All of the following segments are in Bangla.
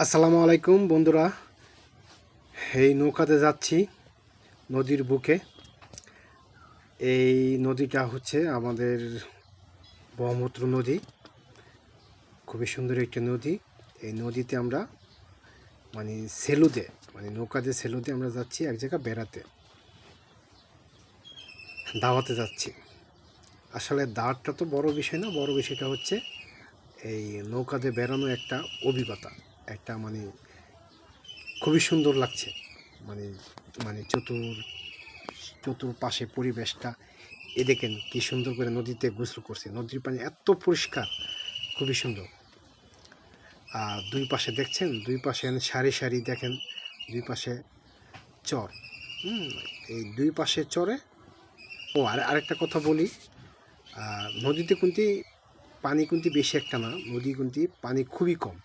আসসালামু আলাইকুম বন্ধুরা। এই নৌকাতে যাচ্ছি নদীর বুকে। এই নদীটা হচ্ছে আমাদের ব্রহ্মপুত্র নদী। খুবই সুন্দর একটি নদী। এই নদীতে আমরা সেলুতে নৌকাতে সেলুতে আমরা যাচ্ছি এক জায়গায় বেড়াতে, দাওয়াতে যাচ্ছি। আসলে দাওয়াতটা তো বড় বিষয় না, বড় বিষয়টা হচ্ছে এই নৌকাতে বেড়ানো একটা অভিজ্ঞতা। একটা খুবই সুন্দর লাগছে। মানে মানে চতুর্পাশে পরিবেশটা দেখেন কি সুন্দর করে নদীতে গোসল করছে। নদীর পানি এত পরিষ্কার, খুবই সুন্দর। আর দুই পাশে দেখছেন, দুই পাশে সারি সারি দেখেন, দুই পাশে চর। এই দুই পাশে চরে। আরেকটা কথা বলি, নদীতে কিন্তু পানি কিন্তু বেশি একটা না, নদী কিন্তু পানি খুবই কম।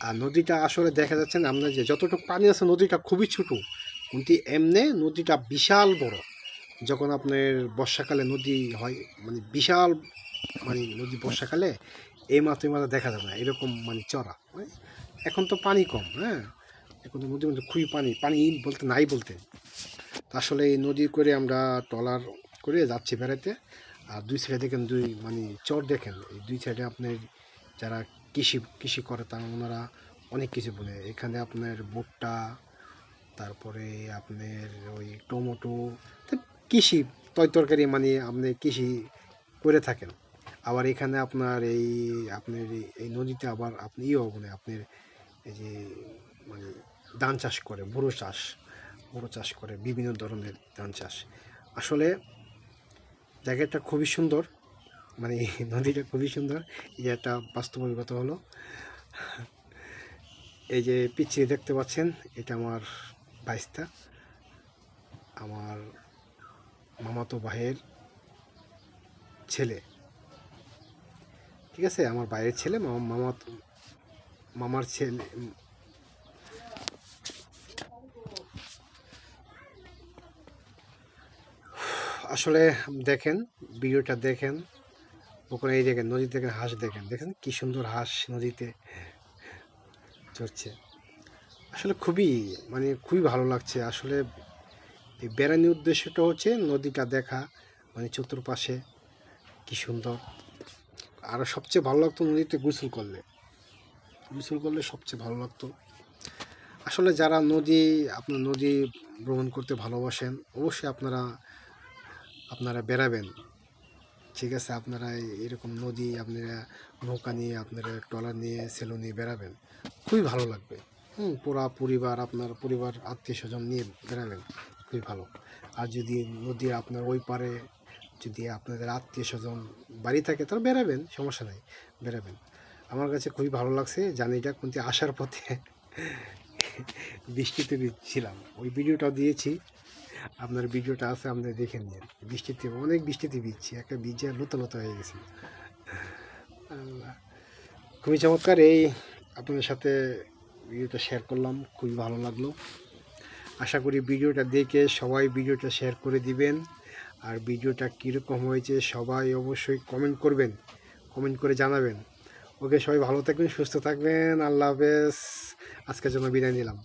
আর নদীটা আসলে দেখা যাচ্ছে না, আপনার যে যতটুকু পানি আছে নদীটা খুবই ছোট, কিন্তু এমনি নদীটা বিশাল বড়। যখন আপনার বর্ষাকালে নদী হয়, বিশাল, নদী বর্ষাকালে এই মাত্র দেখা যাবে না, এরকম চড়া। এখন তো পানি কম, হ্যাঁ, এখন তো নদীর মধ্যে খুবই পানি পানি বলতে নাই বলতে। আসলে এই নদী করে আমরা ট্রলার করে যাচ্ছি বেড়াতে। আর দুই সাইডে দেখেন, চর দেখেন, এই দুই সাইডে আপনার যারা কৃষি করে তারা ওনারা অনেক কিছু বলে। এখানে আপনার ভুট্টা, তারপরে আপনার ওই টমেটো, কৃষি তরকারি, আপনি কৃষি করে থাকেন। আবার এখানে আপনার এই নদীতে আবার আপনি আপনার এই যে মানে ধান চাষ করে, বোরো চাষ করে, বিভিন্ন ধরনের ধান চাষ। আসলে জায়গাটা খুবই সুন্দর, নদীটা খুবই সুন্দর। এই যে একটা বাস্তবিকতা হলো, এই যে পিছিয়ে দেখতে পাচ্ছেন, এটা আমার বাইস্তা, আমার মামাতো ভাইয়ের ছেলে। ঠিক আছে, আমার ভাইয়ের ছেলে, মামার ছেলে। আসলে দেখেন, ভিডিওটা দেখেন, ওখানে এই দেখেন নদী থেকে হাঁস দেখেন, দেখেন কি সুন্দর হাঁস নদীতে চড়ছে। আসলে খুবই ভালো লাগছে। আসলে এই বেড়ানোর উদ্দেশ্যটা হচ্ছে নদীটা দেখা, চতুর্পাশে কি সুন্দর। আর সবচেয়ে ভালো লাগতো নদীতে গোসল করলে সবচেয়ে ভালো লাগতো। আসলে যারা আপনার নদী ভ্রমণ করতে ভালোবাসেন, অবশ্যই আপনারা বেড়াবেন। ঠিক আছে, আপনারা এরকম নদী, আপনারা নৌকা নিয়ে, আপনারা ট্রলার নিয়ে, সেলু নিয়ে বেড়াবেন, খুবই ভালো লাগবে। পুরা পরিবার, আপনার পরিবার আত্মীয় স্বজন নিয়ে বেড়াবেন, খুবই ভালো। আর যদি নদী আপনার ওই পারে যদি আপনাদের আত্মীয় স্বজন বাড়ি থাকে, তাহলে বেড়াবেন, সমস্যা নেই, বেড়াবেন। আমার কাছে খুবই ভালো লাগছে। জানিটা কিন্তু আসার পথে বৃষ্টিতে ভিজছিলাম, ওই ভিডিওটাও দিয়েছি, আপনার ভিডিওটা আছে, আপনি দেখে নিন। অনেক বৃষ্টিতে ভিজছি, একটা ভিজে লতা হয়ে গেছে। খুবই চমৎকার। আপনাদের সাথে ভিডিওটা শেয়ার করলাম, খুবই ভালো লাগলো। আশা করি ভিডিওটা দেখে সবাই ভিডিওটা শেয়ার করে দিবেন। আর ভিডিওটা কীরকম হয়েছে সবাই অবশ্যই কমেন্ট করে জানাবেন। ওকে, সবাই ভালো থাকবেন, সুস্থ থাকবেন। আল্লাহ হাফেজ। আজকের জন্য বিদায় নিলাম।